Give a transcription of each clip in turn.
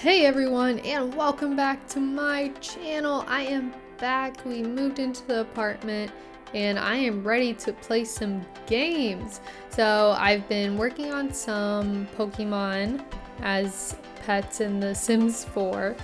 Hey everyone, and welcome back to my channel. I am back. We moved into the apartment and I am ready to play some games. So I've been working on some Pokemon as pets in The Sims 4.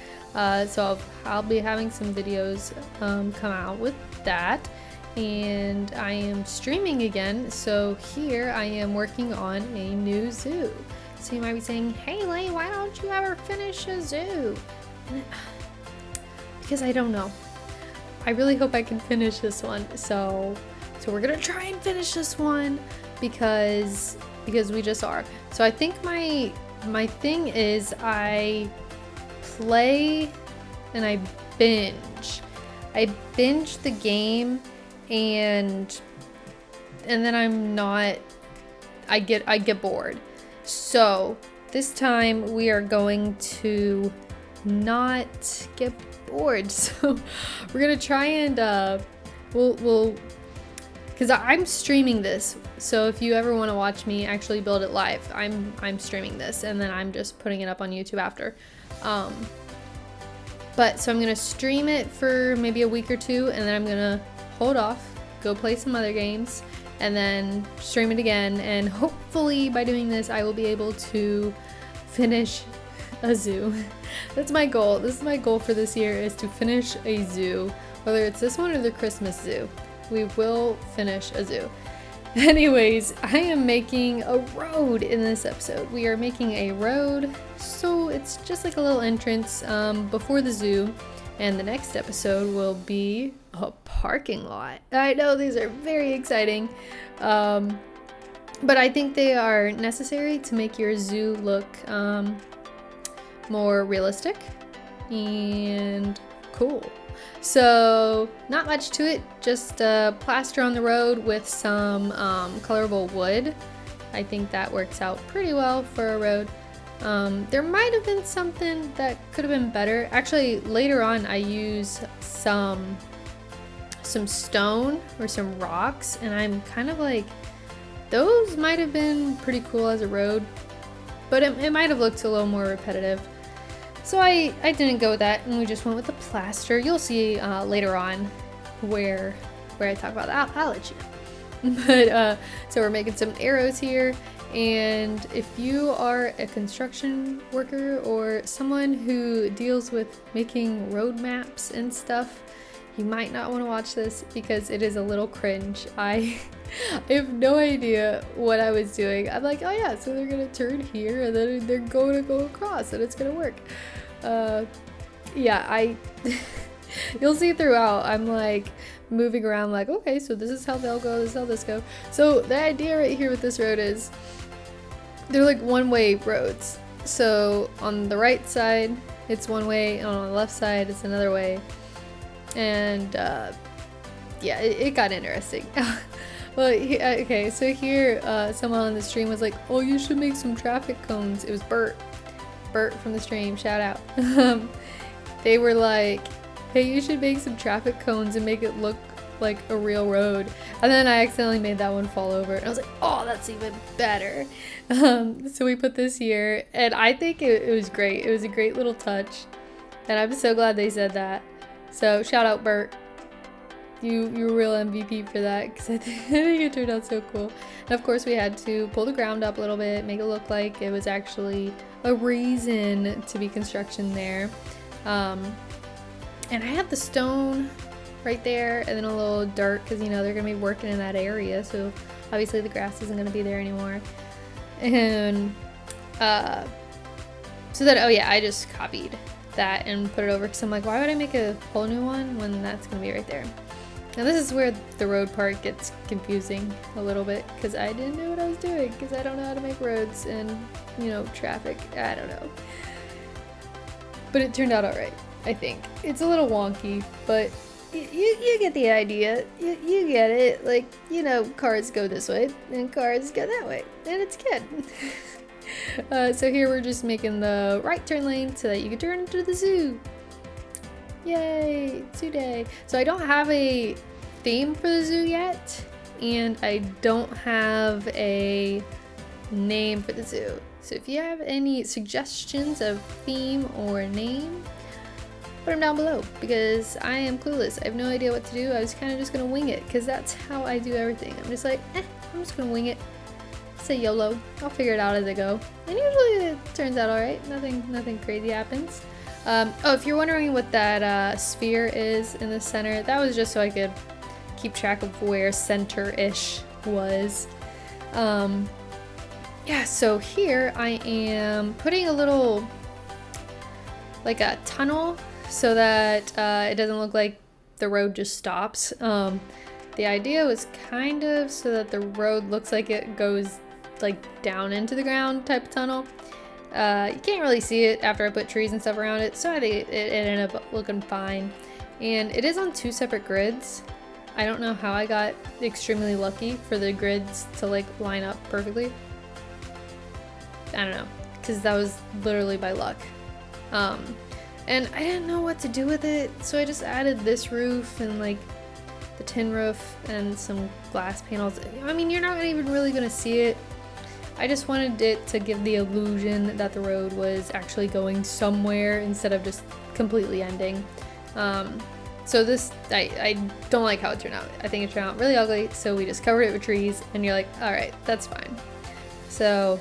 So I'll be having some videos come out with that. And I am streaming again, so here I am working on a new zoo. So you might be saying, Haley, why don't you ever finish a zoo? Because I don't know. I really hope I can finish this one. So we're gonna try and finish this one because we just are. So I think my thing is I play and I binge. I binge the game and then I get bored. So this time we are going to not get bored. So we're gonna try and we'll because I'm streaming this. So if you ever want to watch me actually build it live, I'm streaming this and then I'm just putting it up on YouTube after. But so I'm gonna stream it for maybe a week or two, and then I'm gonna hold off, go play some other games, and then stream it again, and hopefully by doing this I will be able to finish a zoo. That's my goal. This is my goal for this year, is to finish a zoo. Whether it's this one or the Christmas zoo, we will finish a zoo. Anyways, I am making a road in this episode. We are making a road, so it's just like a little entrance before the zoo, and the next episode will be a parking lot. I know these are very exciting, but I think they are necessary to make your zoo look more realistic and cool. So not much to it, just plaster on the road with some colorable wood. I think that works out pretty well for a road. There might have been something that could have been better. Actually, later on I use some stone or some rocks, and I'm kind of like, those might have been pretty cool as a road, but it might have looked a little more repetitive. So I didn't go with that, and we just went with the plaster. You'll see later on where I talk about that. I'll let you know. But so we're making some arrows here, and if you are a construction worker or someone who deals with making road maps and stuff, you might not want to watch this because it is a little cringe. I have no idea what I was doing. I'm like, oh yeah, so they're gonna turn here and then they're going to go across and it's gonna work. Yeah, you'll see throughout, I'm like moving around like, okay, so this is how they'll go, this is how this go. So the idea right here with this road is they're like one-way roads. So on the right side, it's one way, and on the left side, it's another way. And yeah, it got interesting. Well, okay, so here someone on the stream was like, oh, you should make some traffic cones. It was Bert from the stream, shout out. They were like, hey, you should make some traffic cones and make it look like a real road. And then I accidentally made that one fall over, and I was like, oh, that's even better. So we put this here, and I think it was great. It was a great little touch, and I'm so glad they said that. So shout out Bert, you're a real MVP for that, because I think it turned out so cool. And of course we had to pull the ground up a little bit, make it look like it was actually a reason to be construction there. And I had the stone right there, and then a little dirt, because you know they're gonna be working in that area, so obviously the grass isn't gonna be there anymore. And so that, oh yeah, I just copied that and put it over, because I'm like, why would I make a whole new one when that's gonna be right there? Now this is where the road part gets confusing a little bit, because I didn't know what I was doing, because I don't know how to make roads and, you know, traffic. I don't know, but it turned out all right. I think it's a little wonky, but you get the idea. You get it. Like, you know, cars go this way and cars go that way, and it's good. So here we're just making the right turn lane so that you can turn into the zoo. Yay, zoo day. So I don't have a theme for the zoo yet, and I don't have a name for the zoo. So if you have any suggestions of theme or name, put them down below, because I am clueless. I have no idea what to do. I was kind of just gonna wing it, because that's how I do everything. I'm just like, I'm just gonna wing it. Say YOLO. I'll figure it out as I go. And usually it turns out alright. Nothing crazy happens. Oh, if you're wondering what that sphere is in the center, that was just so I could keep track of where center-ish was. Yeah, so here I am putting a little, like a tunnel, so that it doesn't look like the road just stops. The idea was kind of so that the road looks like it goes like down into the ground type of tunnel. You can't really see it after I put trees and stuff around it, so I think it ended up looking fine. And it is on 2 separate grids. I don't know how I got extremely lucky for the grids to like line up perfectly. I don't know, because that was literally by luck. And I didn't know what to do with it, so I just added this roof and like the tin roof and some glass panels. I mean, you're not even really gonna see it. I just wanted it to give the illusion that the road was actually going somewhere instead of just completely ending. So this, I don't like how it turned out. I think it turned out really ugly, so we just covered it with trees, and you're like, all right, that's fine. So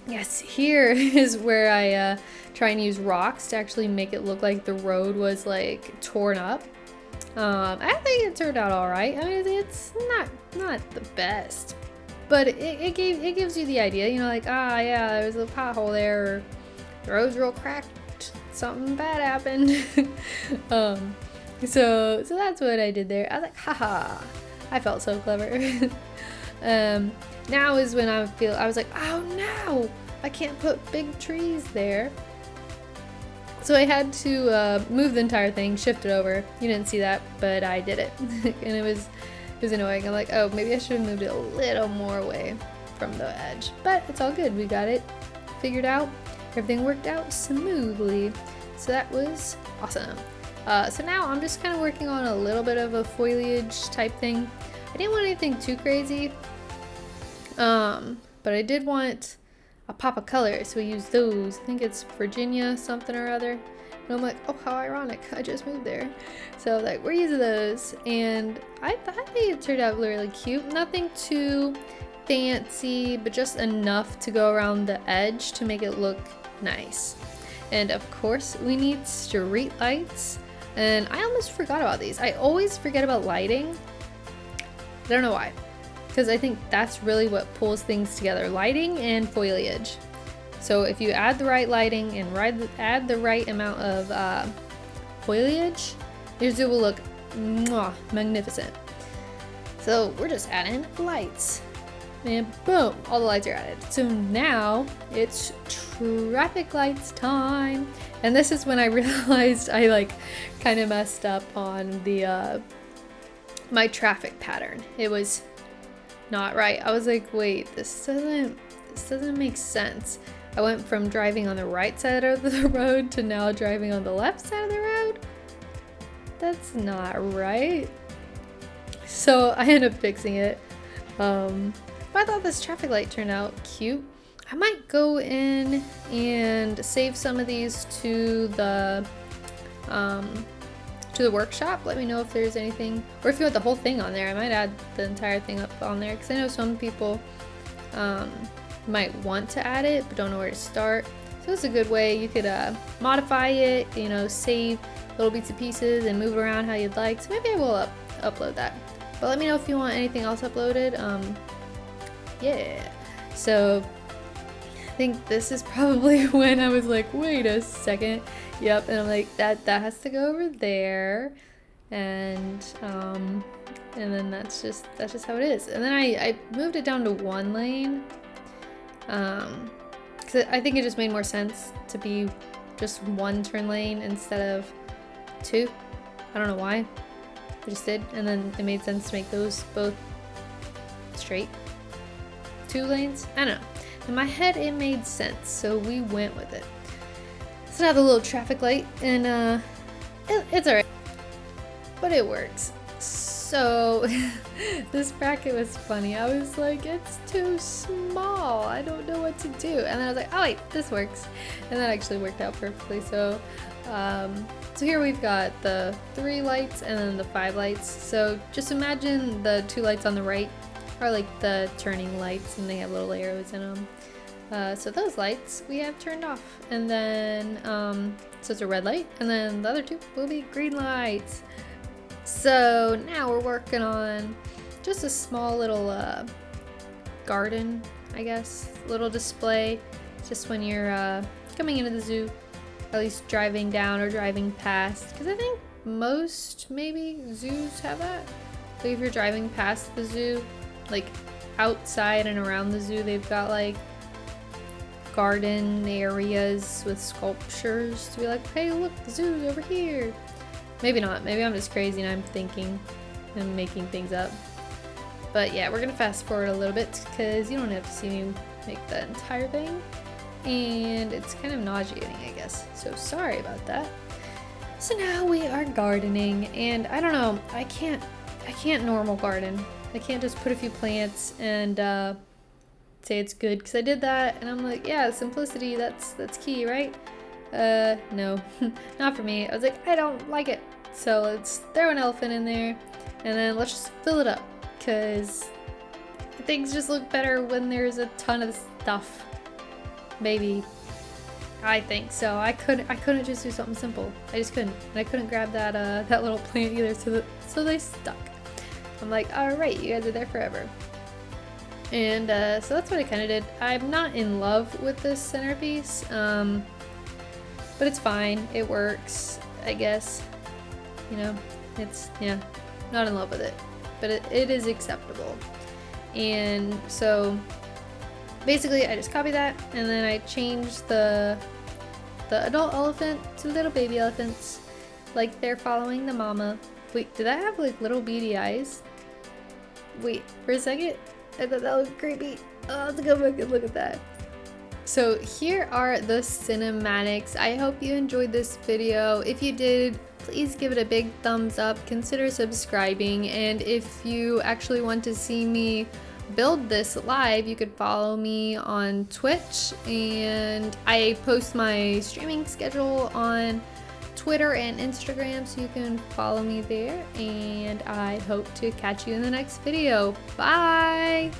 yes, here is where I try and use rocks to actually make it look like the road was like torn up. I think it turned out all right. I mean, it's not the best, but it gives you the idea, you know, like, ah, yeah, there's a pothole there, or the road's real cracked, something bad happened. So that's what I did there. I was like, haha, I felt so clever. Now is when I was like, oh no, I can't put big trees there. So I had to move the entire thing, shift it over. You didn't see that, but I did it. And it was annoying. I'm like, oh, maybe I should have moved it a little more away from the edge. But it's all good. We got it figured out. Everything worked out smoothly. So that was awesome. So now I'm just kind of working on a little bit of a foliage type thing. I didn't want anything too crazy. But I did want a pop of color, so we used those. I think it's Virginia something or other. And I'm like, oh, how ironic, I just moved there. So like, we're using those, and I think it turned out really cute. Nothing too fancy, but just enough to go around the edge to make it look nice. And of course, we need street lights, and I almost forgot about these. I always forget about lighting. I don't know why. Because I think that's really what pulls things together, lighting and foliage. So if you add the right lighting and add the right amount of foliage, your zoo will look magnificent. So we're just adding lights, and boom, all the lights are added. So now it's traffic lights time. And this is when I realized I like kind of messed up on the my traffic pattern. It was not right. I was like, wait, this doesn't make sense. I went from driving on the right side of the road to now driving on the left side of the road. That's not right. So I ended up fixing it. But I thought this traffic light turned out cute. I might go in and save some of these to the workshop. Let me know if there's anything, or if you want the whole thing on there. I might add the entire thing up on there, because I know some people might want to add it but don't know where to start. So it's a good way. You could modify it, you know, save little bits and pieces and move it around how you'd like. So maybe I will upload that. But let me know if you want anything else uploaded. Yeah. So I think this is probably when I was like, wait a second. Yep, and I'm like, that has to go over there, and then that's just how it is. And then I moved it down to 1 lane, because I think it just made more sense to be just 1 turn lane instead of 2. I don't know why, I just did, and then it made sense to make those both straight 2 lanes. I don't know. In my head, it made sense, so we went with it. So now the little traffic light, and it's alright, but it works. So this bracket was funny. I was like, it's too small. I don't know what to do. And then I was like, oh wait, this works. And that actually worked out perfectly. So, so here we've got the 3 lights and then the 5 lights. So just imagine the 2 lights on the right are like the turning lights, and they have little arrows in them. So those lights we have turned off. And then, so it's a red light, and then the other 2 will be green lights. So now we're working on just a small little garden, I guess, little display, just when you're coming into the zoo, at least driving down or driving past, because I think most maybe zoos have that. So if you're driving past the zoo, like outside and around the zoo, they've got like garden areas with sculptures to be like, hey look, the zoo's over here. Maybe not. Maybe I'm just crazy and I'm thinking and making things up. But yeah, we're gonna fast forward a little bit because you don't have to see me make the entire thing. And it's kind of nauseating, I guess. So sorry about that. So now we are gardening, and I don't know, I can't normal garden. I can't just put a few plants and say it's good, because I did that and I'm like, yeah, simplicity, that's key, right? No, not for me. I was like, I don't like it. So let's throw an elephant in there and then let's just fill it up, because things just look better when there's a ton of stuff. Maybe. I think so. I couldn't just do something simple. I just couldn't. And I couldn't grab that that little plant either, so they stuck. I'm like, alright, you guys are there forever. And so that's what I kind of did. I'm not in love with this centerpiece. But it's fine. It works, I guess. You know, it's, yeah, not in love with it. But it is acceptable. And so, basically, I just copied that, and then I changed the adult elephant to little baby elephants. Like, they're following the mama. Wait, did that have, like, little beady eyes? Wait, for a second? I thought that looked creepy. Oh, let's go back and look at that. So here are the cinematics. I hope you enjoyed this video. If you did, please give it a big thumbs up. Consider subscribing. And if you actually want to see me build this live, you could follow me on Twitch. And I post my streaming schedule on Twitter and Instagram, so you can follow me there. And I hope to catch you in the next video. Bye!